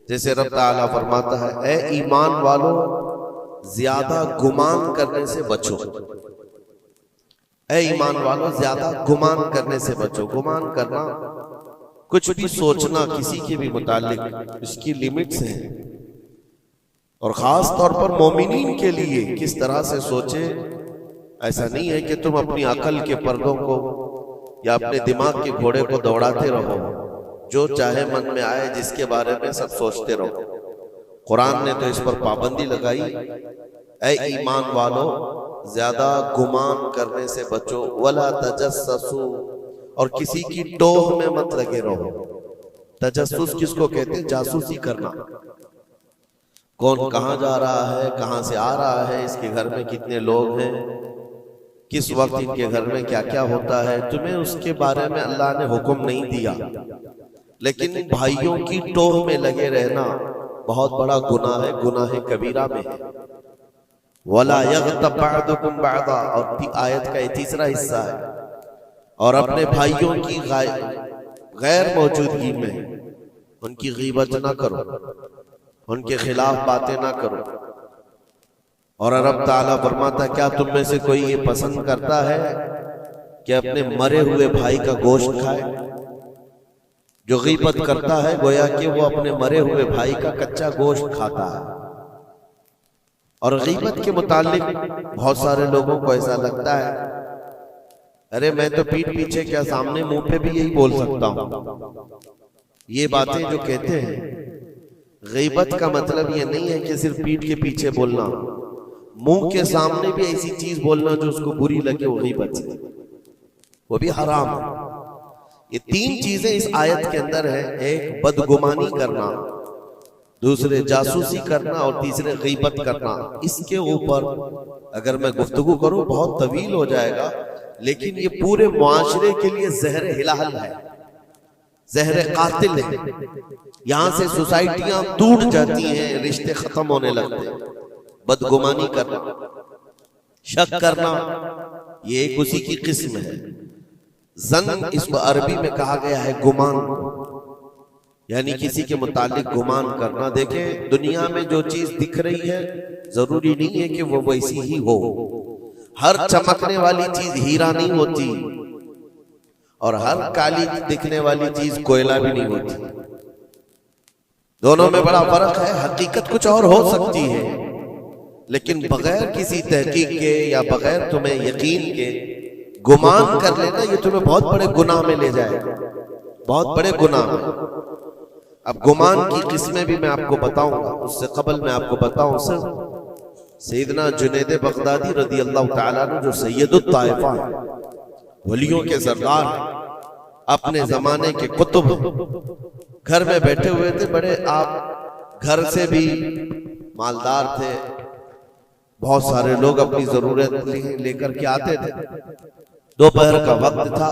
जैसे रब ताला फरमाता है, ए ईमान वालों ज्यादा गुमान करने से बचो। ए ईमान वालों ज्यादा गुमान करने से बचो। गुमान करना, कुछ भी सोचना किसी के भी मुतालिक, इसकी लिमिट्स हैं। और खास तौर पर मोमिनीन के लिए किस तरह से सोचे। ऐसा नहीं है कि तुम अपनी अकल के पर्दों को या अपने दिमाग के घोड़े को दौड़ाते रहो, जो चाहे मन में आए जिसके बारे में सब सोचते रहो। कुरान ने तो इस पर पाबंदी लगाई, ऐ ईमान वालों ज्यादा गुमान करने से बचो, वला तजस्ससु, और किसी की टोह में मत लगे रहो। तजस्सुस किसको कहते हैं? जासूसी करना। कौन कहां जा रहा है, कहां से आ रहा है, इसके घर में कितने लोग हैं, किस वक्त इनके घर में क्या क्या होता है, तुम्हें उसके बारे में अल्लाह ने हुक्म नहीं दिया। लेकिन भाइयों की टोह में लगे रहना बहुत बड़ा गुनाह है, गुनाह कबीरा में है। वला यग़्तब बअदुकुम बअदा, और आयत का तीसरा हिस्सा है, और अपने भाइयों की गैर मौजूदगी में उनकी गीबत ना करो, उनके खिलाफ बातें ना करो। और रब ताला फरमाता, क्या तुम में से कोई ये पसंद करता है कि अपने मरे हुए भाई का गोश्त खाए? जो गीबत करता है गोया कि वो अपने मरे हुए भाई का कच्चा गोश्त खाता है। और गीबत के मुतालिक बहुत सारे लोगों को ऐसा लगता है, अरे मैं तो पीठ पीछे क्या सामने मुंह पे भी यही बोल सकता हूं। ये बातें जो कहते हैं, गीबत का मतलब ये नहीं है कि सिर्फ पीठ के पीछे बोलना, मुंह के सामने भी ऐसी चीज बोलना जो उसको बुरी लगे, वो गीबत है, वो भी हराम है। ये तीन चीजें इस आयत के अंदर है। एक बदगुमानी करना, दूसरे जासूसी करना, और तीसरे गीबत करना। इसके ऊपर अगर मैं गुफ्तगू करूं बहुत तवील हो जाएगा, लेकिन ये पूरे मुआशरे के लिए जहर हिलाल है, जहर कातिल है। यहां से सोसाइटियां टूट जाती हैं, रिश्ते खत्म होने लगते हैं। बदगुमानी करना, शक करना, ये एक उसी की किस्म है। जन इसको अरबी में कहा गया है गुमान, यानी किसी के मुतालिक गुमान करना। देखें, दुनिया में जो चीज दिख रही है जरूरी नहीं है कि वो वैसी ही हो। हर चमकने वाली चीज हीरा नहीं होती, और हर काली दिखने वाली चीज कोयला भी नहीं होती। दोनों में बड़ा फर्क है। हकीकत कुछ और हो सकती है, लेकिन बगैर किसी तहकीक के या बगैर तुम्हें यकीन के गुमान कर लेना, ये तुम्हें बहुत बड़े गुनाह में ले जाएगा, बहुत बड़े गुनाह में। अब गुमान की किस्में भी मैं आपको बताऊंगा, उससे कबल मैं आपको बताऊं सिर्फ सैयदना जुनैद बगदादी रदी अल्लाह ताला अन्हु, जो सैयदुत ताइफा है, वलियों के सरदार, अपने जमाने के कुतुब, घर में बैठे हुए थे। बड़े आप घर से भी मालदार थे, बहुत सारे लोग अपनी जरूरत लेकर के आते थे। दोपहर का वक्त था,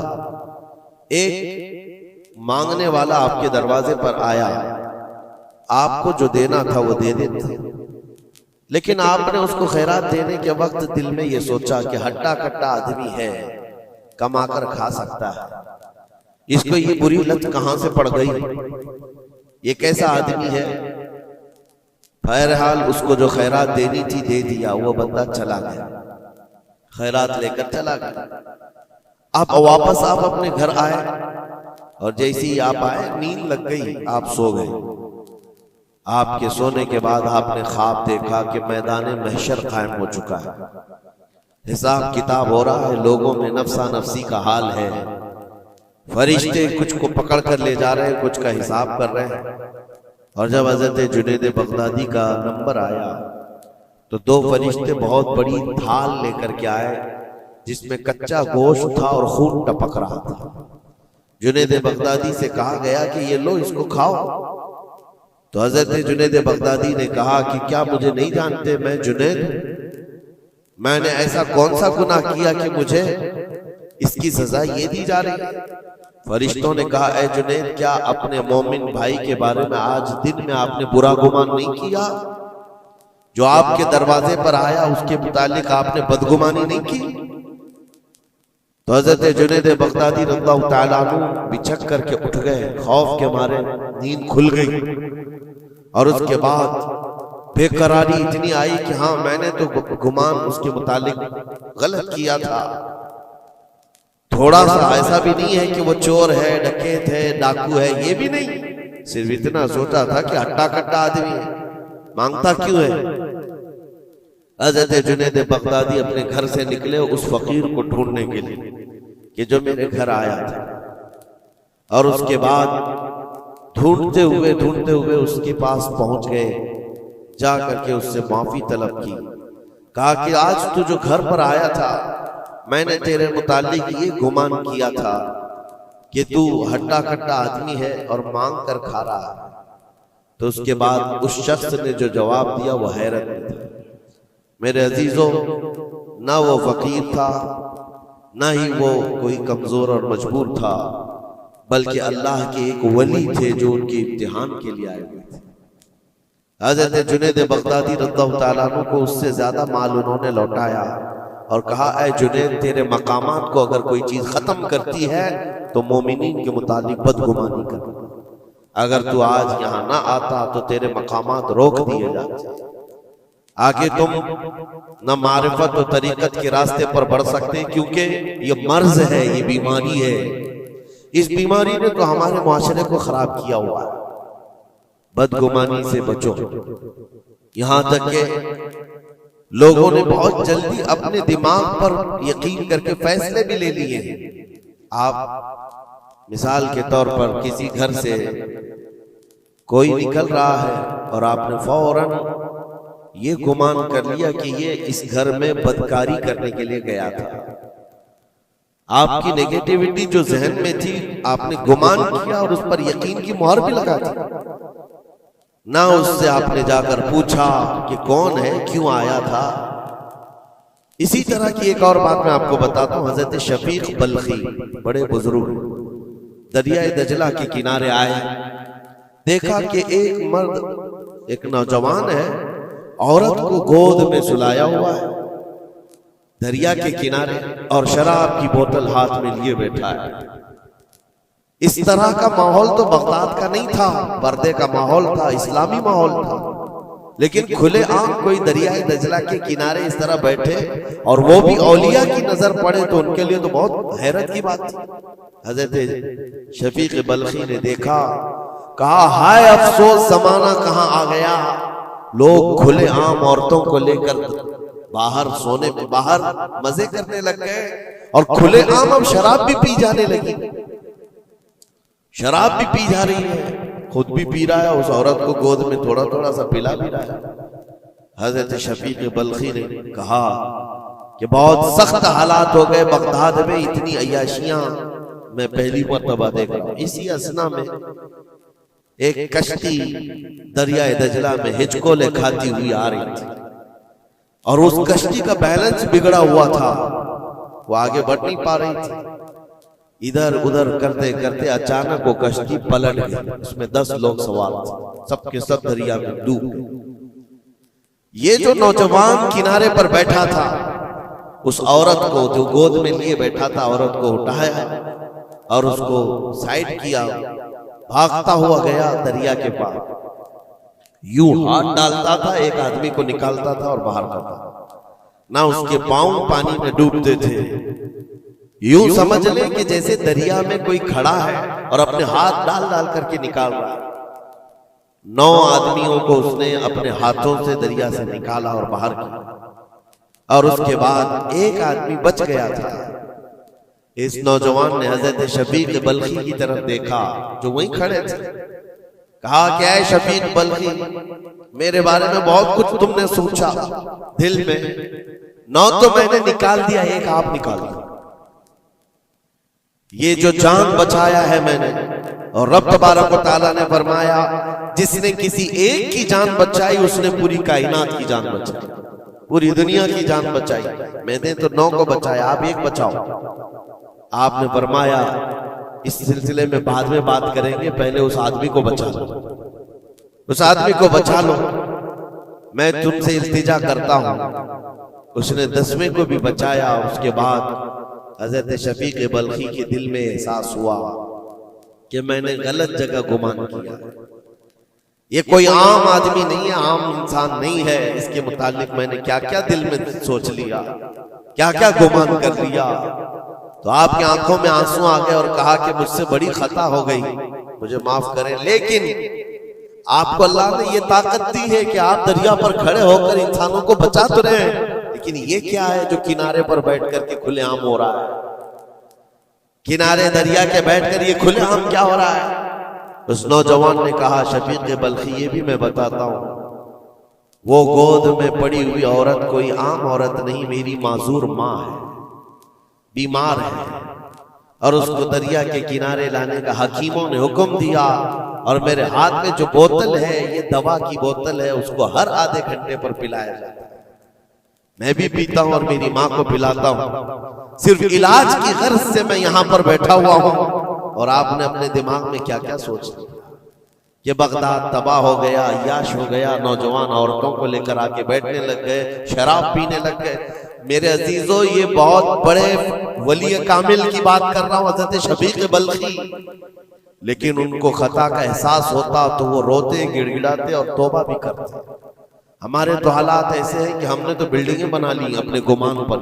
एक मांगने वाला आपके दरवाजे पर आया। आपको जो देना था वो दे देते, लेकिन आपने उसको खैरात देने के वक्त दिल में ये सोचा कि हट्टा कट्टा आदमी है, कमाकर खा सकता है, इसको ये बुरी लत कहां से पड़ गई, ये कैसा आदमी है। बहरहाल उसको जो खैरात देनी थी दे दिया, वो बंदा चला गया, खैरात लेकर चला गया। आप वापस आप अपने घर आए, और जैसे ही आप आए नींद लग गई, आप सो गए। आपके सोने के बाद आपने ख्वाब देखा कि मैदान महशर कायम हो चुका है, हिसाब किताब हो रहा है, लोगों में नफसा नफसी का हाल है, फरिश्ते कुछ को पकड़ कर ले जा रहे हैं, कुछ का हिसाब कर रहे हैं। और जब हजरत जुनैद बगदादी का नंबर आया तो दो फरिश्ते बहुत बड़ी थाल लेकर के आए, जिसमें कच्चा गोश्त था और खून टपक रहा था। जुनैद बगदादी से कहा गया कि ये लो, इसको खाओ। तो हजरत जुनैद बगदादी ने कहा कि क्या मुझे नहीं जानते, मैं जुनैद, मैंने ऐसा कौन सा गुनाह किया कि मुझे इसकी सजा ये दी जा रही है। फरिश्तों ने कहा, ए जुनैद, क्या अपने मोमिन भाई के बारे में आज दिन में आपने बुरा गुमान नहीं किया? जो आपके दरवाजे पर आया उसके मुतालिक आपने बदगुमानी नहीं की? तो हजरत जुनैद बगदादी रज़ियल्लाहु ताला अन्हु बिछक करके उठ गए, खौफ के मारे नींद खुल गई। और उसके बाद बेकरारी इतनी आई कि हाँ मैंने तो गुमान उसके मुतालिक गलत किया था। थोड़ा सा ऐसा भी नहीं है कि वो चोर है, डकैत है, डाकू है, ये भी नहीं, सिर्फ इतना सोचा था कि हट्टा कट्टा आदमी है, मांगता क्यों है। हज़रत जुनैद बगदादी अपने घर से निकले उस फकीर को ढूंढने के लिए कि जो मेरे घर आया था, और उसके बाद ढूंढते हुए उसके पास पहुंच गए। जा करके उससे माफी तलब की, कहा कि आज तू जो घर पर आया था मैंने तेरे मुतालिक ये गुमान किया था कि तू हट्टा कट्टा आदमी है और मांग कर खा रहा है। तो उसके बाद उस शख्स ने जो जवाब दिया वो हैरत में था। मेरे अजीजों, ना वो फकीर था, ना ही वो कोई कमजोर और मजबूर था, बल्कि अल्लाह के एक वली थे जो उनके इम्तिहान के लिए आए हुए थे। हज़रत जुनैद बगदादी रज़ियल्लाहु ताला अन्हु को उससे ज्यादा माल उन्होंने लौटाया और कहा, ऐ जुनैद, तेरे मकामात को अगर कोई चीज खत्म करती है तो मोमिनीन के मुतालिक बदगुमानी कर। अगर तू आज यहाँ ना आता तो तेरे मकामात रोक दिए जाते, आगे तुम न मारिफत और तरीकत के रास्ते पर बढ़ सकते, क्योंकि ये मर्ज है, ये बीमारी है। इस बीमारी ने तो हमारे मुआशरे को खराब किया हुआ है। बदगुमानी से बचो। यहां तक के लोगों ने बहुत जल्दी अपने दिमाग पर यकीन करके फैसले भी ले लिए हैं। आप मिसाल के तौर पर किसी घर से कोई निकल रहा है और आपने फौरन ये गुमान कर लिया कि ये इस घर में बदकारी करने के लिए गया था। आपकी नेगेटिविटी जो जहन में थी आपने गुमान किया और उस पर यकीन की मोहर भी लगा दी। ना उससे आपने जाकर पूछा कि कौन है, क्यों आया था। इसी तरह की एक और बात मैं आपको बताता हूं। हजरत शफीक बल्खी बड़े बुजुर्ग दरियाए दजला के किनारे आए, देखा कि एक मर्द, एक नौजवान है, औरत को गोद में सुलाया हुआ है दरिया के किनारे और शराब की बोतल हाथ में लिए बैठा है। इस तरह का माहौल तो बगदाद का नहीं था, पर्दे का माहौल था, इस्लामी माहौल था। लेकिन खुले आम कोई दरियाए दजला के किनारे इस तरह बैठे और वो भी औलिया की नजर पड़े तो उनके लिए तो बहुत हैरत की बात थी। हजरत शफीक बल्खी ने देखा, कहा, हाय अफसोस, जमाना कहां आ गया। लोग खुले आम औरतों को लेकर बाहर सोने में बाहर मजे करने लग गए और खुले आम अब शराब भी पी जाने लगी। शराब भी पी जा रही है, खुद भी पी रहा है, उस औरत को गोद में थोड़ा थोड़ा सा पिला भी रहा है। हजरत शफीक बल्खी ने कहा कि बहुत सख्त हालात हो गए बगदाद में, इतनी अय्याशियां मैं पहली मर्तबा देख रहा हूं। इसी असना में एक कश्ती दरियाए दजला में हिचकोले खाती हुई आ रही थी और उस कश्ती का बैलेंस बिगड़ा हुआ था, वो आगे बढ़ नहीं पा रही थी। इधर उधर करते करते अचानक वो कश्ती पलट गई, उसमें 10 लोग सवार थे, सबके सब दरिया में डूब गए। ये जो नौजवान किनारे पर बैठा था, उस औरत को जो गोद में लिए बैठा था, औरत को उठाया और उसको साइड किया, भागता हुआ गया दरिया के पार। यूं हाथ डालता था, एक आदमी को निकालता था और बाहर करता, ना उसके पांव पानी में डूबते थे। यूं समझ ले कि जैसे दरिया में कोई खड़ा है और अपने हाथ डाल डाल करके निकाल रहा है। 9 आदमियों को उसने अपने हाथों से दरिया से निकाला और बाहर किया और उसके बाद एक आदमी बच गया था। इस नौजवान ने हजरत शफीक बल्खी की तरफ देखा जो वहीं खड़े थे, कहा, क्या है शफीक बल्खी, मेरे बारे में बहुत कुछ तुमने सोचा दिल में, 9 तो मैंने निकाल दिया, एक आप निकाल दिया। ये जो जान बचाया है मैंने, और रब तबारक व तआला ने फरमाया जिसने किसी एक की जान बचाई उसने पूरी कायनात की जान बचाई, पूरी दुनिया की जान बचाई। मैंने तो 9 को बचाया, आप एक बचाओ। आपने फरमाया इस सिलसिले में बाद में बात करेंगे, पहले उस आदमी को बचा लो, उस आदमी को बचा लो, मैं तुमसे इल्तिजा करता हूं। उसने 10वें को भी बचाया। उसके बाद हजरत शफीक बल्खी के दिल में एहसास हुआ कि मैंने गलत जगह गुमान किया, ये कोई आम आदमी नहीं है, आम इंसान नहीं है। इसके मुतालिक मैंने क्या क्या दिल में सोच लिया, क्या क्या गुमान कर लिया। तो आपकी आंखों में आंसू आ गए और कहा कि मुझसे बड़ी खता हो गई, मुझे माफ करें। लेकिन आपको अल्लाह ने ये ताकत दी है कि आप दरिया पर खड़े होकर इंसानों को बचा तो रहे हैं, लेकिन ये क्या है जो किनारे पर बैठ करके खुलेआम हो रहा है? किनारे दरिया के बैठकर ये खुलेआम क्या हो रहा है? उस नौजवान ने कहा, शफीक बल्खी, ये भी मैं बताता हूं, वो गोद में पड़ी हुई औरत कोई आम औरत नहीं, मेरी माजूर माँ है, बीमार है, और उसको दरिया के किनारे लाने का हकीमों ने हुक्म दिया। और मेरे हाथ में जो बोतल है ये दवा की बोतल है, उसको हर आधे घंटे पर पिलाया जाता है। मैं भी पीता हूं और मेरी माँ को पिलाता हूं। सिर्फ इलाज की गर्ज से मैं यहां पर बैठा हुआ हूं। और आपने अपने दिमाग में क्या क्या सोच लिया कि बगदाद तबाह हो गया, अय्याश हो गया, नौजवान औरतों को लेकर आके बैठने लग गए, शराब पीने लग गए। मेरे अजीजों, ये बहुत बड़े वली कामिल की बात कर रहा हूं, हज़रत शफीक बल्खी। लेकिन उनको खता का एहसास होता तो वो रोते, गिड़गिड़ाते और तौबा भी करते। हमारे तो हालात ऐसे हैं कि हमने तो बिल्डिंगें बना ली अपने गुमान पर,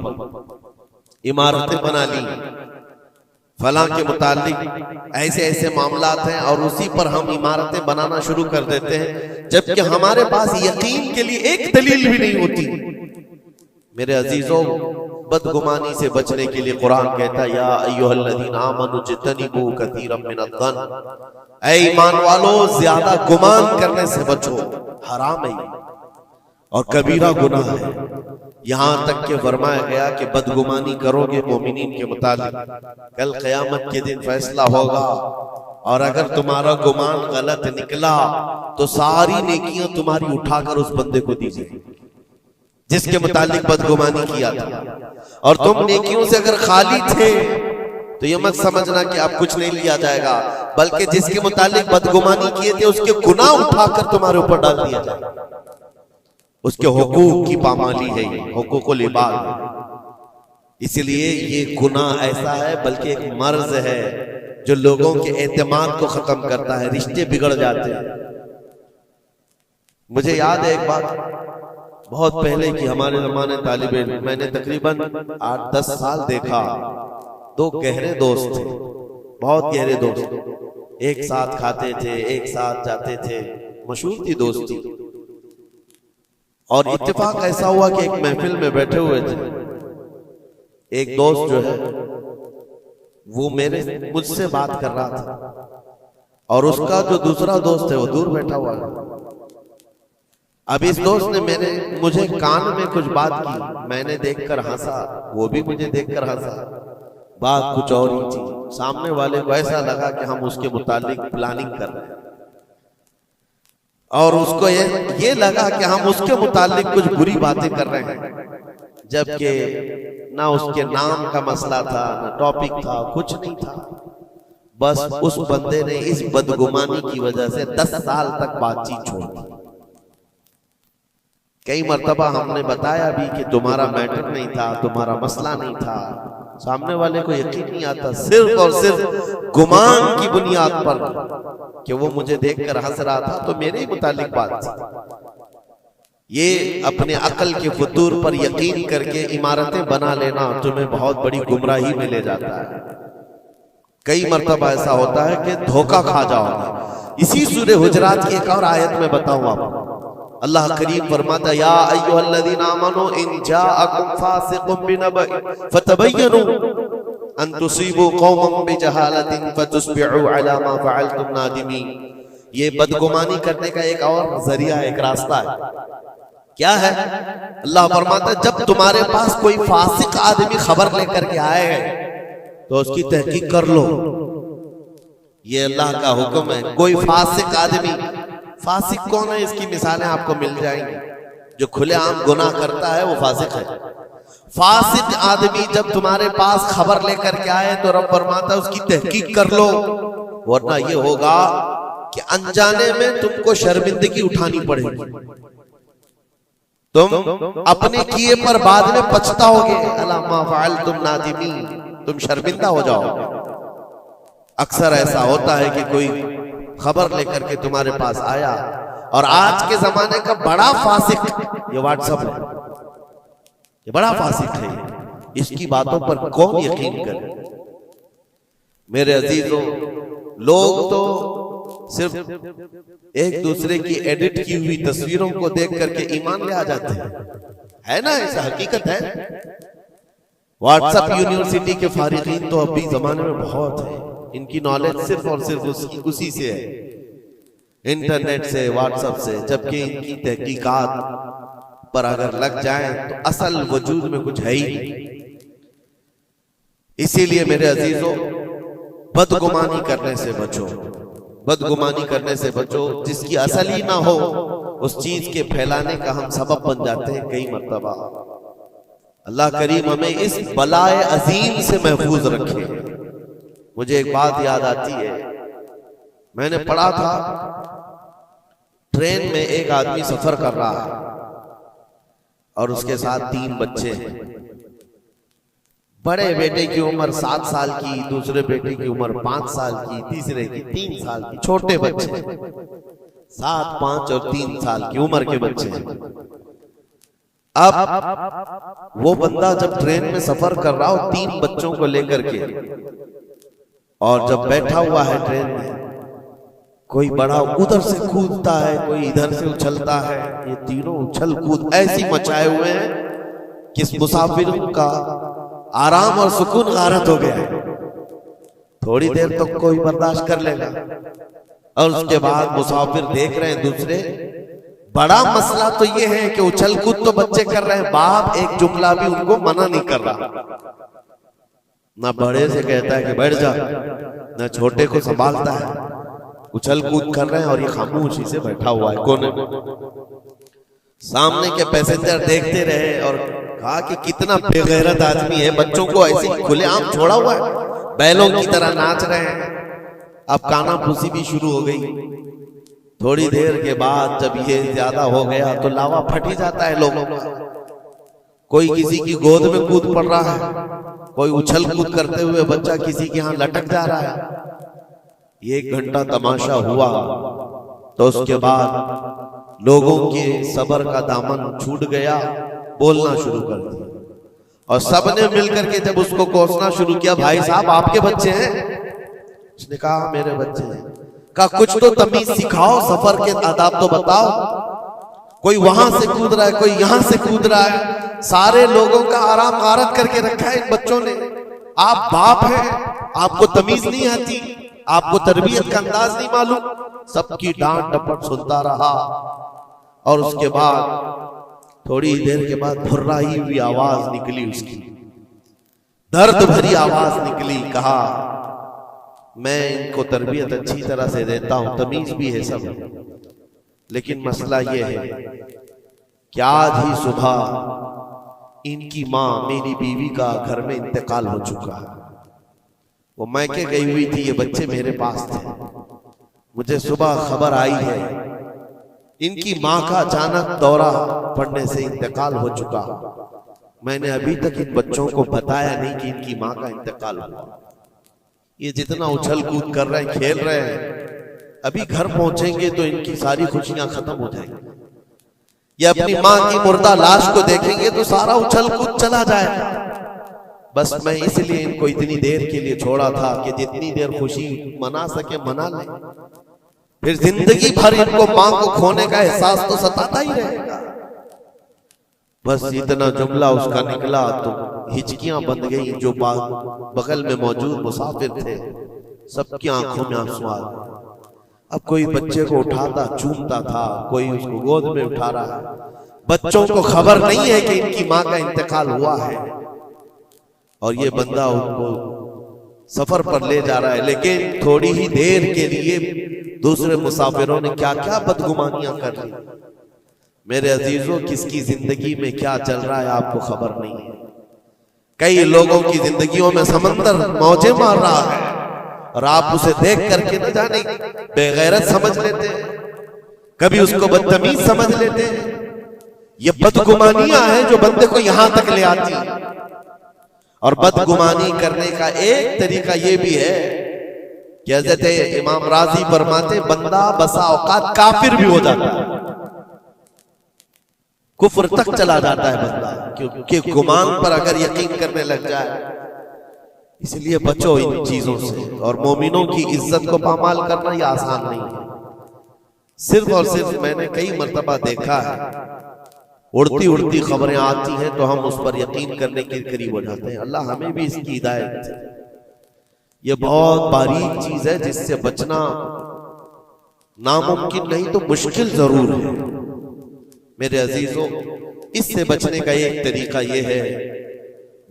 इमारतें बना ली, फलां के मुतालिक ऐसे ऐसे मामलात हैं, और उसी पर हम इमारतें बनाना शुरू कर देते हैं, जबकि हमारे पास यकीन के लिए एक दलील भी नहीं होती। मेरे अजीजों, बदगुमानी से बचने के लिए कुरान कहता है, या अय्युहल्लज़ीना आमनू इज्तनिबू कसीरम मिनज़्ज़न, ऐ ईमान वालों, ज्यादा गुमान करने से बचो, हराम है और कबीरा गुनाह है। यहां तक के फरमाया गया कि बदगुमानी करोगे मोमिनीन के मुतालिक, कल क़यामत के दिन फैसला होगा, और अगर तुम्हारा गुमान गलत निकला तो सारी नेकियां तुम्हारी उठाकर उस बंदे को दी जाएगी जिसके मुतालिक बदगुमानी किया था। और तुम नेकियों से अगर खाली थे तो ये मत समझना कि अब कुछ नहीं लिया जाएगा, बल्कि जिसके मुतालिक बदगुमानी किए थे उसके गुनाह उठाकर तुम्हारे ऊपर डाल दिया जाएगा। उसके हुकूक की पामाली है, ये हुकूकुल इबाद। इसलिए ये गुनाह ऐसा है, बल्कि एक मर्ज है जो लोगों के एतमाद को खत्म करता है, रिश्ते बिगड़ जाते हैं। मुझे याद है एक बात बहुत पहले की, हमारे जमाने तालिब इल्म, मैंने तकरीबन 8-10 साल देखा, दो गहरे दोस्त थे, बहुत गहरे दोस्त, एक साथ खाते थे, एक साथ जाते थे, मशहूर थी दोस्ती। और इत्तेफाक ऐसा हुआ कि एक महफिल में बैठे हुए थे, एक दोस्त जो है वो मुझसे बात कर रहा था, और उसका जो दूसरा दोस्त है वो दूर बैठा हुआ है। अब इस दोस्त ने मुझे कान में कुछ बात की, मैंने देखकर हंसा, वो भी मुझे देखकर हंसा, बात कुछ और ही थी। सामने वाले को ऐसा लगा कि हम उसके मुतालिक प्लानिंग कर रहे हैं, और उसको ये लगा कि हम उसके मुतालिक कुछ बुरी बातें कर रहे हैं, जबकि ना उसके नाम का मसला था, ना टॉपिक था, कुछ नहीं था। बस उस बंदे ने इस बदगुमानी की वजह से 10 साल तक बातचीत छोड़ दी। कई मर्तबा हमने बताया भी कि तुम्हारा मैटर नहीं था, तुम्हारा मसला नहीं था, सामने वाले को यकीन नहीं आता, सिर्फ और सिर्फ गुमान की बुनियाद पर कि वो मुझे देखकर हंस रहा था तो मेरे ही मुतालिक बात थी। ये अपने अकल के फतूर पर यकीन करके इमारतें बना लेना तुम्हें बहुत बड़ी गुमराही में ले जाता है। कई मर्तबा ऐसा होता है कि धोखा खा जाओगे। इसी सूरह हुजरात की एक और आयत में बताऊं आपको, अल्लाह करीम फरमाता, या अय्युहल्लज़ीना आमनू इन जाअकुम फासिकुम बिनबइन फतबय्यनु अन तुसीबू कौमन बिजहालतिन फतुस्बिहू अला मा फअलतुम नादिमीन। ये बदगुमानी करने का एक और जरिया है, एक रास्ता है। क्या है? अल्लाह फरमाता, जब तुम्हारे पास कोई फासिक आदमी खबर लेकर के आए तो उसकी तहकीक कर लो। ये अल्लाह का हुक्म है। कोई फासिक आदमी, फासिक कौन है इसकी मिसालें आपको मिल जाएंगी। जो खुलेआम गुनाह करता है वो फासिक है। फासिक आदमी जब तुम्हारे पास खबर लेकर के आए तो रब फरमाता उसकी तहकीक कर लो, वरना ये होगा कि अनजाने में तुमको शर्मिंदगी उठानी पड़ेगी, तुम अपने किए पर बाद में पछताओगे। अला मा फअलतुम नादिमीन, तुम शर्मिंदा हो जाओगे। अक्सर ऐसा होता है कि कोई खबर लेकर के तुम्हारे पास आया और आज के जमाने का बड़ा फासिक ये व्हाट्सएप है, ये बड़ा फासिक है। इसकी बातों पर कौन यकीन करे? मेरे अजीजों, लोग तो सिर्फ एक दूसरे की एडिट की हुई तस्वीरों को देख करके ईमान ले आ जाते हैं, है ना? ऐसा हकीकत है। व्हाट्सएप यूनिवर्सिटी के फारिगीन तो अभी जमाने में बहुत है, इनकी नॉलेज सिर्फ और सिर्फ उसी से है, इंटरनेट से, व्हाट्सएप से। जबकि इनकी तहकीकात पर अगर लग जाए तो असल वजूद में कुछ है ही नहीं। इसीलिए मेरे अजीजों, बदगुमानी करने से बचो, बदगुमानी करने से बचो। जिसकी असल ही ना हो उस चीज के फैलाने का हम सबब बन जाते हैं कई मर्तबा। अल्लाह करीम हमें इस बलाए अजीम से महफूज रखे। मुझे एक बात याद आती है, मैंने पढ़ा था ट्रेन में एक आदमी सफर कर रहा है और उसके साथ 3 बच्चे हैं। बड़े बेटे की उम्र 7 साल की, दूसरे बेटे की उम्र 5 साल की, तीसरे की 3 साल की। छोटे बच्चे 7, 5 और 3 साल की उम्र के बच्चे हैं। अब वो बंदा जब ट्रेन में सफर कर रहा हो 3 बच्चों को लेकर के, और जब बैठा हुआ है ट्रेन में, कोई बड़ा उधर से कूदता है, कोई इधर से उछलता है। ये तीनों उछल कूद ऐसी मचाए हुए हैं कि इस मुसाफिरों का आराम और सुकून गारत हो गया है। थोड़ी देर तक तो कोई बर्दाश्त कर लेगा, और उसके बाद मुसाफिर देख रहे हैं दूसरे। बड़ा मसला तो ये है कि उछल कूद तो बच्चे कर रहे हैं, बाप एक जुमला भी उनको मना नहीं कर रहा। ना बड़े से कहता है कि बैठ जा, ना छोटे को संभालता है। उछल कूद कर रहे हैं और ये खामोशी से बैठा हुआ है कोने में। सामने के पैसेंजर देखते रहे और कहा कि कितना बेगैरत आदमी है, बच्चों को ऐसे खुलेआम छोड़ा हुआ है, बैलों की तरह नाच रहे हैं। अब कानाफूसी भी शुरू हो गई। थोड़ी देर के बाद जब ये ज्यादा हो गया तो लावा फट ही जाता है लोगों का। कोई किसी की गोद में कूद पड़ रहा है, कोई उछल कूद करते हुए बच्चा किसी के यहाँ लटक जा रहा है। 1 घंटा तमाशा हुआ तो उसके बाद लोगों के सब्र का दामन छूट गया, बोलना शुरू कर दिया। और सबने मिलकर के जब उसको कोसना शुरू किया, भाई साहब आपके बच्चे हैं? उसने कहा मेरे बच्चे हैं। कहा कुछ तो तमीज सिखाओ, सफर के आदाब तो बताओ। कोई वहां से कूद रहा है, कोई यहां से कूद रहा है, सारे लोगों का आराम गारत करके रखा है इन बच्चों ने। आप बाप हैं, आपको तमीज नहीं आती, आपको तरबियत का अंदाज नहीं मालूम। सबकी डांट डपट सुनता रहा और उसके बाद थोड़ी देर के बाद फुर्राई हुई आवाज निकली उसकी, दर्द भरी आवाज निकली। कहा मैं इनको तरबियत अच्छी तरह से देता हूं, तमीज भी है सब, लेकिन मसला ये है कि आज ही सुबह इनकी माँ मेरी बीवी का घर में इंतकाल हो चुका है। वो मैके गई हुई थी, ये बच्चे मेरे पास थे। मुझे सुबह खबर आई है इनकी माँ का अचानक दौरा पड़ने से इंतकाल हो चुका। मैंने अभी तक इन बच्चों को बताया नहीं कि इनकी माँ का इंतकाल हुआ। ये जितना उछल कूद कर रहे हैं, खेल रहे हैं, अभी घर पहुंचेंगे तो इनकी सारी खुशियां खत्म हो जाएंगी। ये अपनी माँ की मुर्दा लाश को देखेंगे तो सारा उछल कूद चला जाएगा। बस मैं इसलिए इनको इतनी देर के लिए छोड़ा था कि जितनी देर खुशी मना सके मना ले, फिर जिंदगी भर इनको माँ को खोने का एहसास तो सताता ही रहेगा। बस इतना जुमला उसका निकला तो हिचकियां बंद गई। जो बगल में मौजूद मुसाफिर थे सबकी आंखों में आंसू आ गए। अब कोई बच्चे को उठाता चूमता था, कोई उसको गोद में उठा रहा है। बच्चों को खबर नहीं है कि इनकी माँ का इंतकाल हुआ है और ये बंदा उनको सफर पर ले जा रहा है। लेकिन थोड़ी ही देर के लिए दूसरे मुसाफिरों ने क्या क्या बदगुमानियां कर ली। मेरे अजीजों, किसकी जिंदगी में क्या चल रहा है आपको खबर नहीं है। कई लोगों की जिंदगियों में समंदर मौजें मार रहा है और आप उसे देख करके न जाने बेगैरत समझ लेते हैं, कभी उसको बदतमीज समझ लेते हैं। ये बदगुमानियां हैं जो बंदे को यहां तक ले आती है। और बदगुमानी करने का एक तरीका ये भी है कि हज़रत इमाम राजी फरमाते बंदा बसा औकात काफिर भी हो जाता है, कुफ्र तक चला जाता है बंदा, क्योंकि गुमान पर अगर यकीन करने लग जाए। इसलिए बचो इन चीजों से। और मोमिनों की इज्जत को पामाल करना यह आसान नहीं है। सिर्फ और सिर्फ मैंने कई मर्तबा देखा है, उड़ती उड़ती खबरें आती हैं तो हम उस पर यकीन करने के करीब हो जाते हैं। अल्लाह हमें भी इसकी हिदायत दे। ये बहुत बारीक चीज है जिससे बचना नामुमकिन नहीं तो मुश्किल जरूर है। मेरे अजीजों, इससे बचने का एक तरीका यह है,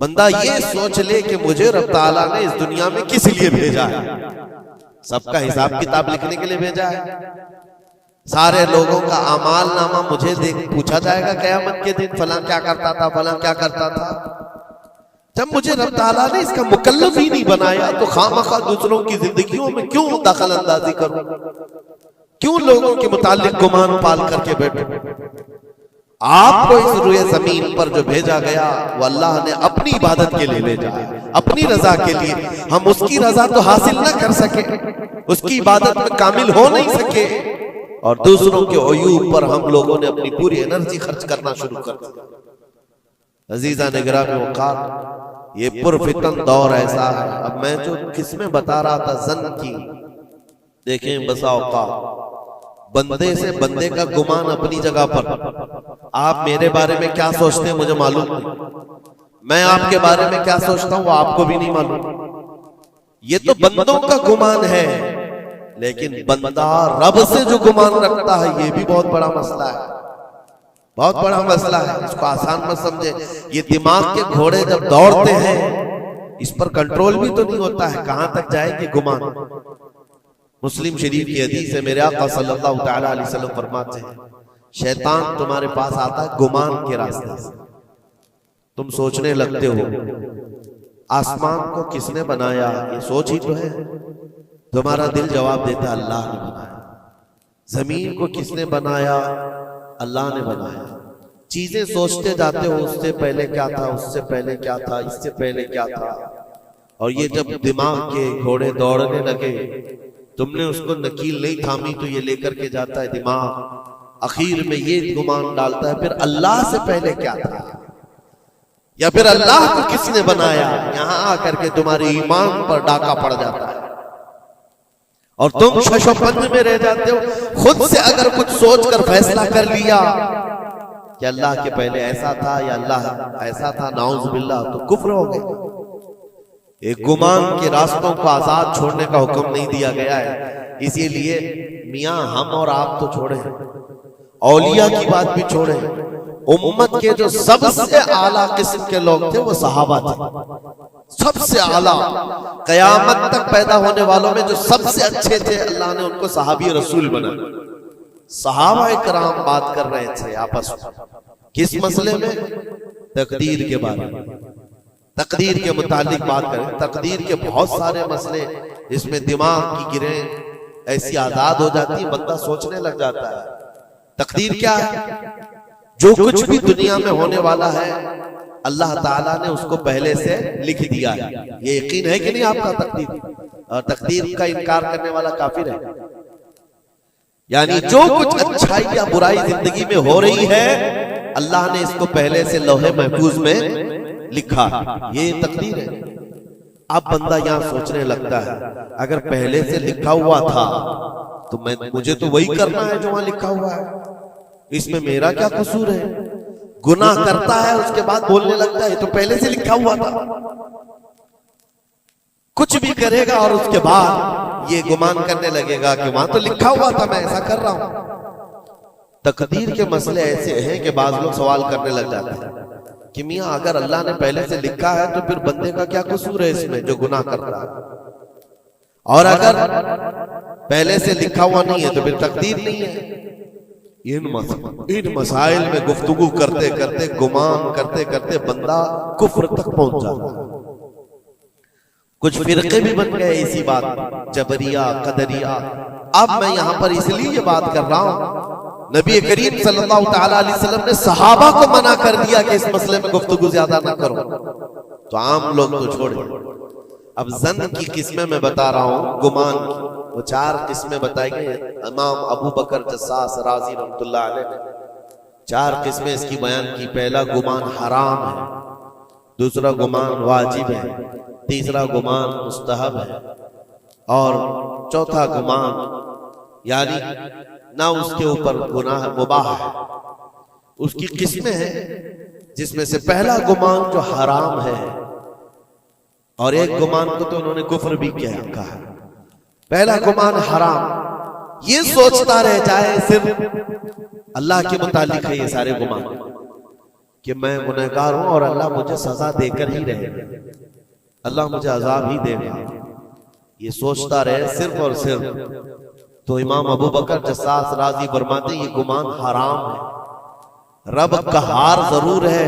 बंदा ये सोच ले कि मुझे रब ताला ने इस दुनिया में किस लिए भेजा है। सबका हिसाब किताब लिखने के लिए भेजा है। सारे लोगों का अमाल नामा मुझे पूछा जाएगा क़यामत के दिन, फलां क्या करता था, फलां क्या करता था। जब मुझे रब ताला ने इसका मुकल्लफ ही नहीं बनाया तो खामखा दूसरों की जिंदगियों में क्यों दखल अंदाजी करूं, क्यों लोगों के मुतालिक गुमान पाल करके बैठूं। आपको इस रुए जमीन पर जो भेजा गया वो अल्लाह ने अपनी इबादत के लिए भेजा है, अपनी रजा के लिए। हम उसकी रजा तो हासिल ना कर सके, उसकी इबादत में कामिल हो नहीं सके, और दूसरों के अयूब पर हम लोगों ने अपनी पूरी एनर्जी खर्च करना शुरू कर दिया। अजीजा निगरानी वक़ार, ये पुरफितन दौर ऐसा है। अब मैं जो किसमें बता रहा था जन की, देखें बसा औकात बंदे से बंदे का गुमान अपनी जगह पर। आप मेरे बारे में क्या सोचते हैं मुझे मालूम नहीं, मैं आपके बारे में क्या सोचता हूं वो आपको भी नहीं मालूम। ये तो बंदों का गुमान है, लेकिन बंदा रब से जो गुमान रखता है ये भी बहुत बड़ा मसला है, बहुत बड़ा मसला है। इसको आसान मत समझे। ये दिमाग के घोड़े जब दौड़ते हैं इस पर कंट्रोल भी तो नहीं होता है, कहां तक जाएंगे गुमान। मुस्लिम शरीफ की हदीस है, मेरे आका सल्लल्लाहु तआला अलैहि वसल्लम फरमाते हैं, शैतान तुम्हारे पास आता है गुमान के रास्ते से। तुम सोचने लगते हो आसमान को किसने बनाया, ये सोच ही तो है। तुम्हारा दिल जवाब देता है अल्लाह ने बनाया। जमीन को किसने बनाया, अल्लाह ने बनाया। चीजें सोचते जाते हो, उससे पहले क्या था, उससे पहले क्या था, इससे पहले क्या था। और ये जब दिमाग के घोड़े दौड़ने लगे, तुमने उसको नकील नहीं थामी तो ये लेकर के जाता है दिमाग। आखिर में ये गुमान डालता है फिर अल्लाह से पहले क्या था, या फिर अल्लाह को किसने बनाया। यहां आकर के तुम्हारे ईमान पर डाका पड़ जाता है और तुम शशोपंज में रह जाते हो। खुद से अगर कुछ सोचकर फैसला कर लिया कि अल्लाह के पहले ऐसा था या अल्लाह ऐसा था, नाउज़ बिल्लाह, तो कुफ्र हो गया। एक गुमान के रास्तों को आजाद छोड़ने का हुक्म नहीं दिया गया है। इसीलिए मियां हम और आप तो छोड़े, औलिया की बात भी छोड़े, उम्मत के जो सबसे आला किस्म के लोग थे वो सहाबा थे। सबसे आला, कयामत तक पैदा होने वालों में जो सबसे अच्छे थे, अल्लाह ने उनको सहाबी रसूल बनाया। सहाबा इकराम बात कर रहे थे आपस में, किस मसले में, तकदीर के बारे में, तकदीर के मुतालिक बात करें। तकदीर के बहुत सारे मसले, इसमें दिमाग की गिरें ऐसी आजाद हो जाती है, बंदा सोचने लग जाता है। तकदीर क्या है, जो कुछ भी दुनिया में होने वाला है अल्लाह ताला ने उसको पहले से लिख दिया है। ये यकीन है कि नहीं आपका तकदीर? और तकदीर का इनकार करने वाला काफिर है। यानी जो कुछ अच्छाई या बुराई जिंदगी में हो रही है अल्लाह ने इसको पहले से लौहे महफूज में लिखा, ये तकदीर है। अब बंदा यहां सोचने लगता है अगर पहले से लिखा हुआ था तो मुझे तो वही करना है जो वहां लिखा हुआ है, इसमें मेरा क्या कसूर है। गुनाह करता है उसके बाद बोलने लगता है तो पहले से लिखा हुआ था। कुछ भी करेगा और उसके बाद ये गुमान करने लगेगा कि वहां तो लिखा हुआ था, मैं ऐसा कर रहा हूं। तकदीर के मसले ऐसे हैं कि बाज लोग सवाल करने लग जाते हैं कि मियां अगर अल्लाह ने पहले से लिखा है तो फिर बंदे का क्या कसूर है इसमें जो गुनाह कर रहा है, और अगर पहले से लिखा हुआ नहीं है तो फिर तकदीर नहीं है। इन मसाइल में गुफ्तगू करते करते, गुमान करते करते बंदा कुफ्र तक पहुंच जाता है। कुछ फिरके भी बन गए इसी बात, जबरिया, कदरिया। अब मैं यहां पर इसलिए ये बात कर रहा हूं, नबी करीम सल्लल्लाहु तआला अलैहि वसल्लम ने सहाबा को मना कर दिया कि इस मसले में गुफ्तगू ज्यादा ना करो, तो आम लोग तो छोड़े। अब जन की किस्में मैं बता रहा हूं, गुमान की वो 4 किस्में बताई गई। इमाम अबू बकर जस्सास राजी रहमतुल्लाह अलैह ने 4 किस्में इसकी बयान की। पहला गुमान हराम है, दूसरा गुमान वाजिब है, तीसरा गुमान मुस्तहब है और चौथा गुमान यानी ना उसके ऊपर गुनाह मुबाह है। उसकी किस्में हैं जिसमें से पहला गुमान जो हराम है, और एक गुमान को तो उन्होंने कुफ्र भी कहा है। पहला गुमान हराम, ये सोचता रह जाए सिर्फ अल्लाह के मुतालिक है ये सारे गुमान कि मैं गुनहगार हूं और अल्लाह मुझे सजा देकर ही रहेगा, अल्लाह मुझे अजाब ही देगा, ये सोचता रहे सिर्फ और सिर्फ। तो इमाम अबू बकर जस्सास राजी फरमाते ये गुमान हराम है। रब कहार जरूर है,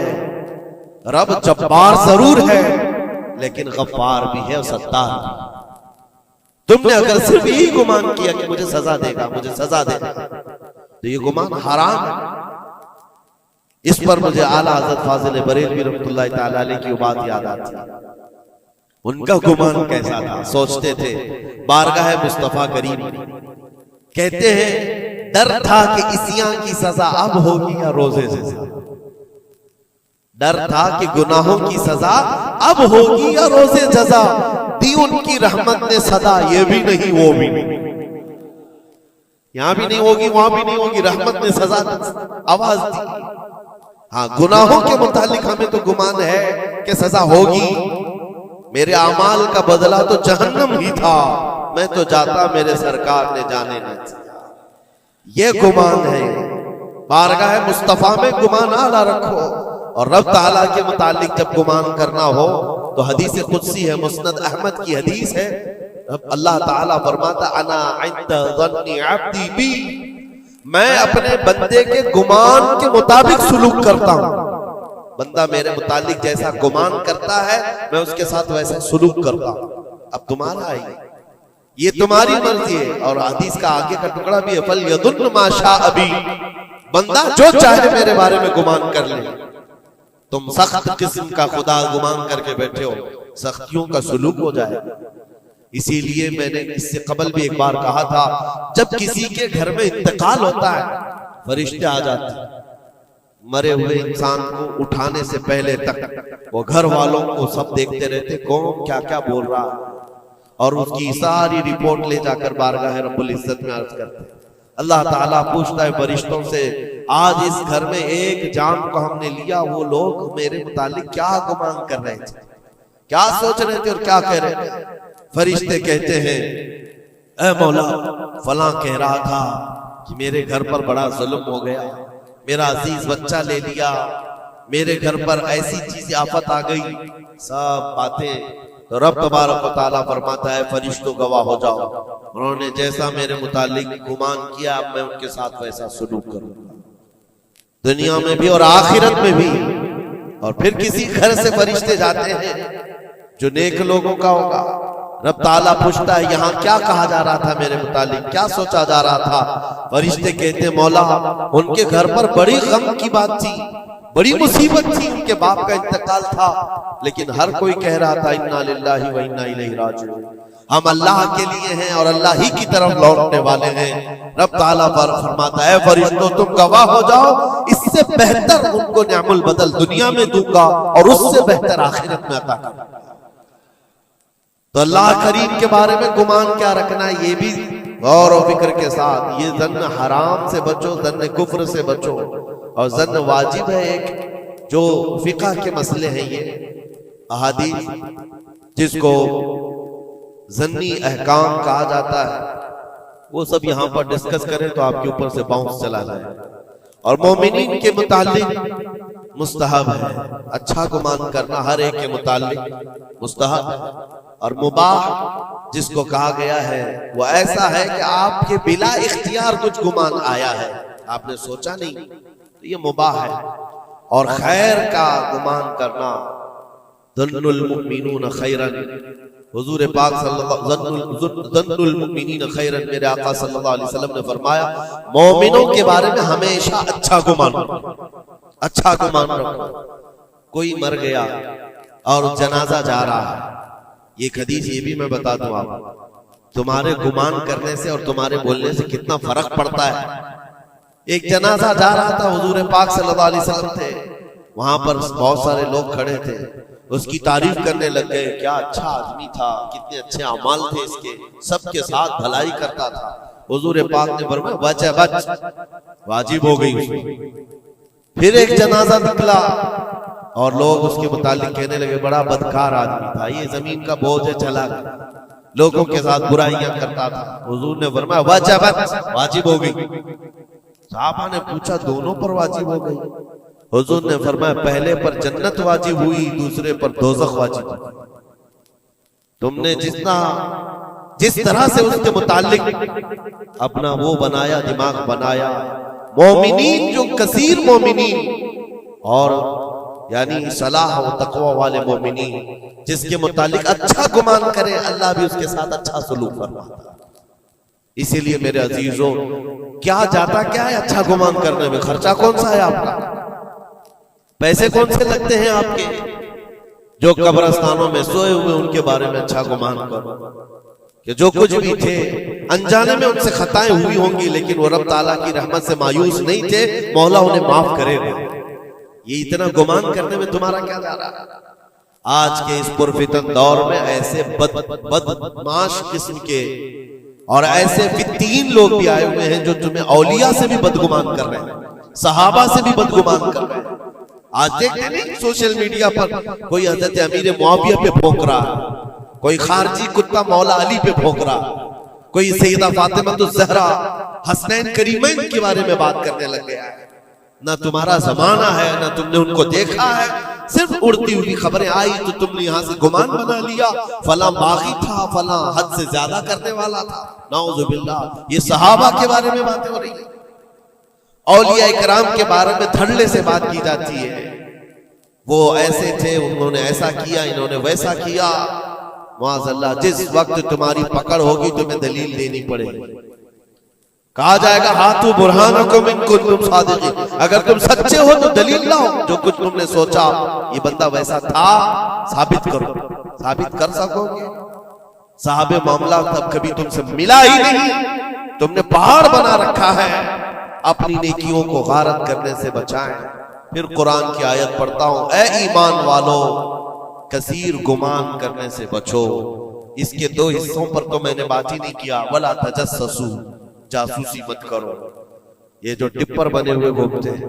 रब जब्बार जरूर है, लेकिन गफ्फार भी है और सत्तार भी। तुमने अगर सिर्फ यही गुमान किया कि मुझे सजा देगा, मुझे सजा देगा, तो ये गुमान हराम है। इस पर मुझे आला हज़रत फाजिल बरेलवी रहमतुल्लाह तआला अलैह की बात याद आती है। उनका गुमान कैसा था? सोचते थे बारगाह मुस्तफा करीम, कहते हैं डर था कि इसियां की सजा अब होगी या रोजे से सजा। डर था कि गुनाहों की सजा अब होगी या रोजे जजा। दी उनकी रहमत ने सदा, ये भी नहीं वो भी नहीं, यहां भी नहीं होगी वहां भी नहीं होगी, रहमत ने सजा आवाज दी। हाँ, गुनाहों के मुतालिक हमें तो गुमान है कि सजा होगी। मेरे अमाल का बदला तो जहन्नम ही था, मैं तो जाता मेरे सरकार ने जाने न। ये गुमान है। बारगाह मुस्तफा में गुमान आला रखो, और रब ताला के मुतालिक जब गुमान करना हो तो हदीस कुदसी है, मुस्नद अहमद की हदीस है। अल्लाह ताला फरमाता अना इंदा ज़न्नी अब्दी बी, मैं अपने बंदे के गुमान के मुताबिक सुलूक करता हूं। बंदा मेरे मुतालिक जैसा गुमान करता है मैं उसके साथ वैसा सुलूक करता हूं। अब तुम्हारा है, ये तुम्हारी मर्जी है। और हदीस का आगे का टुकड़ा भी है, फल यदुन मा शा अबी, बंदा जो चाहे मेरे बारे में गुमान कर ले। तुम सख्त किस्म का खुदा गुमान करके बैठे हो, सख्तियों का सुलूक हो जाएगा। इसीलिए मैंने इससे कबल भी एक बार कहा था, जब किसी के घर में इंतकाल होता है फरिश्ते आ जाते हैं, मरे हुए इंसान को उठाने से पहले तक वो घर वालों को सब देखते रहते कौन क्या क्या बोल रहा है, और उसकी सारी रिपोर्ट ले जाकर बारगाह रब्बुल इज्जत में अर्ज करते हैं। अल्लाह ताला पूछता है फरिश्तों से, आज इस घर में एक जान को हमने लिया, वो लोग मेरे मुतालिक क्या गुमान कर रहे थे, क्या सोच रहे थे और क्या कह रहे थे? फरिश्ते कहते हैं, ऐ मौला फलां कह रहा था कि मेरे घर पर बड़ा जुल्म हो गया, मेरा अजीज बच्चा ले लिया, मेरे घर पर ऐसी चीज आफत आ गई, सब बातें। तो रब तबारक व तआला फरमाता है फरिश्तों गवाह हो जाओ, उन्होंने जैसा मेरे मुतालिक गुमान किया मैं उनके साथ वैसा सलूक करूंगा, दुनिया में भी और आखिरत में भी। और फिर किसी घर से फरिश्ते जाते हैं जो नेक लोगों का होगा, रब ताला पूछता है यहाँ क्या कहा जा रहा था मेरे मुतालिक, क्या सोचा जा रहा था? फरिश्ते कहते मौला उनके घर पर बड़ी गम की बात थी, बड़ी मुसीबत थी, उनके बाप का इंतकाल था, लेकिन हर कोई कह रहा था इन्ना लिल्लाहि व इन्ना इलैहि राजिऊन, हम अल्लाह के लिए हैं और अल्लाह ही की तरफ लौटने वाले हैं। रब ताला फरमाता है फरिश्तों तुम गवाह हो जाओ, इससे बेहतर उनको निअमुल बदल दुनिया में दूंगा और उससे बेहतर आखिरत में अता करूंगा। तो अल्लाह करीम के बारे में गुमान क्या रखना है, ये भी गौर और फिक्र के साथ। ये जन्न हराम से बचो, जन्न कुफ्र से बचो, और जन्न वाजिब है एक जो फिक़ह के मसले हैं, ये अहादीस जिसको जन्नी अहकाम कहा जाता है, वो सब यहाँ पर डिस्कस करें तो आपके ऊपर से बाउंस चला जाए। और मोमिनीन के मुतालिक मुस्तहब है, अच्छा गुमान करना हर एक के मुतालिक मुस्तहब है। और मुबाह जिसको कहा गया है वो ऐसा है कि आपके बिला इख्तियार कुछ गुमान आया है, आपने सोचा नहीं, तो ये मुबाह है। और खैर का गुमान करना, ज़न्नुल मुमिनीन खैरन, हुजूर पाक ज़न्नुल मुमिनीन खैरन, मेरे आका सल्लल्लाहु अलैहि वसल्लम ने फरमाया मोमिनों के बारे में हमेशा अच्छा गुमान रखो, अच्छा गुमान रखो। कोई मर गया और जनाजा जा रहा है, एक हदीस ये भी मैं बता दूं आप, तुम्हारे गुमान करने से और तुम्हारे बोलने से कितना फर्क पड़ता है। एक जनाजा जा रहा था, हुजूर पाक सल्लल्लाहु अलैहि वसल्लम थे, वहां पर बहुत सारे लोग खड़े थे, उसकी तारीफ करने लग गए, क्या अच्छा आदमी था, कितने अच्छे अमाल थे इसके, सबके साथ भलाई करता था। हुजूर पाक ने फरमाया बच है बच, वाजिब हो गई उसमें। फिर एक जनाजा निकला और लोग उसके मुतालिक कहने लगे बड़ा बदकार आदमी था, ये जमीन का बोझ है, चला लोगों के साथ बुराइयां करता था। हुजूर ने फरमाया बच है बच, वाजिब हो गई। साहबा ने पूछा दोनों पर वाजिब हो गई? हुजूर ने फरमाया पहले पर जन्नत वाजिब हुई, दूसरे पर दोज़ख वाजिब हुई। तुमने जिस तरह से उसके मुतालिक अपना वो बनाया, दिमाग बनाया, मोमिनीन जो कसीर मोमिनीन और यानी सलाह व तकवा वाले मोमिनीन जिसके मुतालिक अच्छा गुमान करे, अल्लाह भी उसके साथ अच्छा सलूक फरमाता है। इसीलिए मेरे अजीजों, क्या जाता क्या है अच्छा गुमान करने में? खर्चा कौन सा है आपका? पैसे कौन से लगते हैं आपके? जो कब्रिस्तानों में सोए हुए उनके बारे में अच्छा गुमान करो कि जो कुछ भी थे अनजाने में उनसे खताएं हुई होंगी, लेकिन वो रब ताला की रहमत से मायूस नहीं थे, मौला उन्हें माफ करेगा। ये इतना गुमान करने में तुम्हारा क्या जा रहा है? आज के इस पुरफितन दौर में ऐसे बदमाश किस्म के और ऐसे फित्तीन लोग भी आए हुए हैं जो तुम्हें औलिया से भी बदगुमान कर रहे हैं, सहाबा से भी बदगुमान कर रहे हैं। आज देखते नहीं सोशल मीडिया पर कोई हजरत अमीर मुआविया पे भौंक रहा, कोई खारजी कुत्ता मौला अली पे भौंक रहा, कोई सैयदा फातिमा तो ज़हरा हसनैन करीमैन के बारे में बात करने लग गया है। ना तुम्हारा जमाना है, ना तुमने उनको देखा है, सिर्फ उड़ती हुई खबरें आई तो तुमने यहाँ से गुमान बना लिया, फला बागी था, फला हद से ज्यादा करने वाला था। नाउजुबिल्लाह, ये सहाबा के बारे में बातें हो रही है, औलिया इकराम के बारे में धड़ल्ले से बात की जाती है। वो ऐसे थे, उन्होंने ऐसा किया, इन्होंने वैसा किया। माज़अल्लाह, जिस वक्त तुम्हारी पकड़ होगी तुम्हें दलील देनी पड़ेगी। कहा जाएगा हाथू बुरहानकुम इन कुंतुम सादिकीन, अगर तुम सच्चे हो तो दलील लाओ, जो कुछ तुमने सोचा ये बंदा वैसा था साबित करो। साबित कर सकोगे? साहबे मामला तब कभी तुमसे मिला ही नहीं, तुमने पहाड़ बना रखा है। अपनी नेकियों को गारत करने से बचाएं। फिर कुरान की आयत पढ़ता हूं, ए ईमान वालों कसीर गुमान करने से बचो। इसके दो हिस्सों पर तो मैंने बात ही नहीं किया। वला तजस्ससू, जासूसी मत करो। ये जो टिप्पर बने हुए घूमते हैं,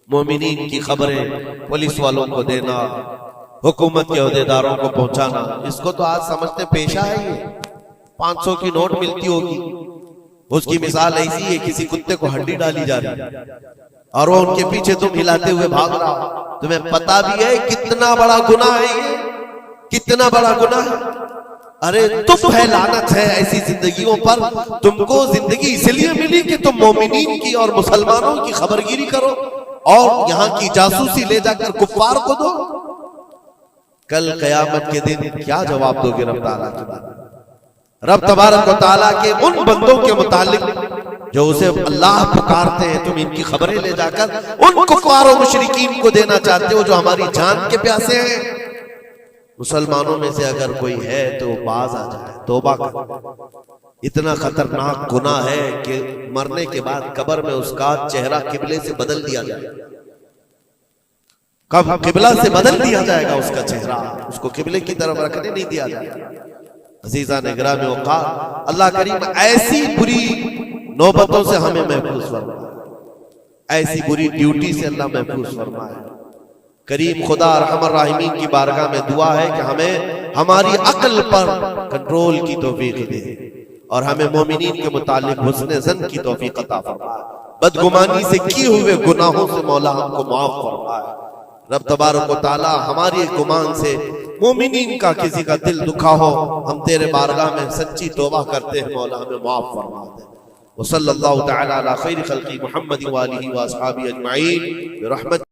मोमिनीन की खबरें पुलिस वालों को देना, हुकूमत के अहदेदारों को पहुंचाना, इसको तो आज समझते पेशा है। ये 500 की नोट मिलती होगी, उसकी मिसाल ऐसी है, किसी कुत्ते को हड्डी डाली जा रही है और वो उनके पीछे तुम हिलाते हुए भाग रहा हो। तुम्हें पता भी है कितना बड़ा गुनाह है ये, कितना बड़ा गुनाह है। अरे तुम है, लानत है ऐसी जिंदगियों पर। तुमको जिंदगी इसलिए मिली कि तुम मोमिनीन की और मुसलमानों की खबरगिरी करो और यहाँ की जासूसी ले जाकर कुफ्फार को दो। कल कयामत के दिन क्या जवाब दोगे रब ताला के बारे में? रब तबारक व तआला के उन बंदों के मुतालिक जो उसे अल्लाह पुकारते हैं, तुम इनकी खबरें ले जाकर उन कुफ्फार और मुशरिकीन को देना चाहते हो जो हमारी जान के प्यासे हैं। मुसलमानों में से अगर कोई है तो बाज आ जाए, तौबा कर। इतना खतरनाक गुनाह है कि मरने के बाद कब्र में उसका चेहरा किबले से बदल दिया जाए। कब किबला से बदल दिया जाएगा उसका चेहरा, उसको किबले की तरफ रखने नहीं दिया जाएगा। अजीजा ने गिरामी औकात, अल्लाह करीम ऐसी बुरी नौबतों से हमें महफूज फरमाए, ऐसी बुरी ड्यूटी से अल्लाह महफूज फरमाए। करीम खुदा रहमान राहिमीन की बारगाह में दुआ है कि हमें हमारी अक्ल पर कंट्रोल की तौफीक दे और हमें मोमिनीन के मुतालिक हुस्न ज़न की तौफीक अता फरमाए। बदगुमानी से किए हुए गुनाहों से मौला हमको माफ फरमाए। रब तबारक व तआला हमारी गुमान से मोमिनीन का किसी का दिल दुखा हो, हम तेरे बारगाह में सच्ची तौबा करते हैं, मौला हमें माफ फरमा दे। व सल्लल्लाहु तआला अला खैर खल्क़ी मुहम्मद व आलिहि व अस्हाबिही अजमईन बिरहमत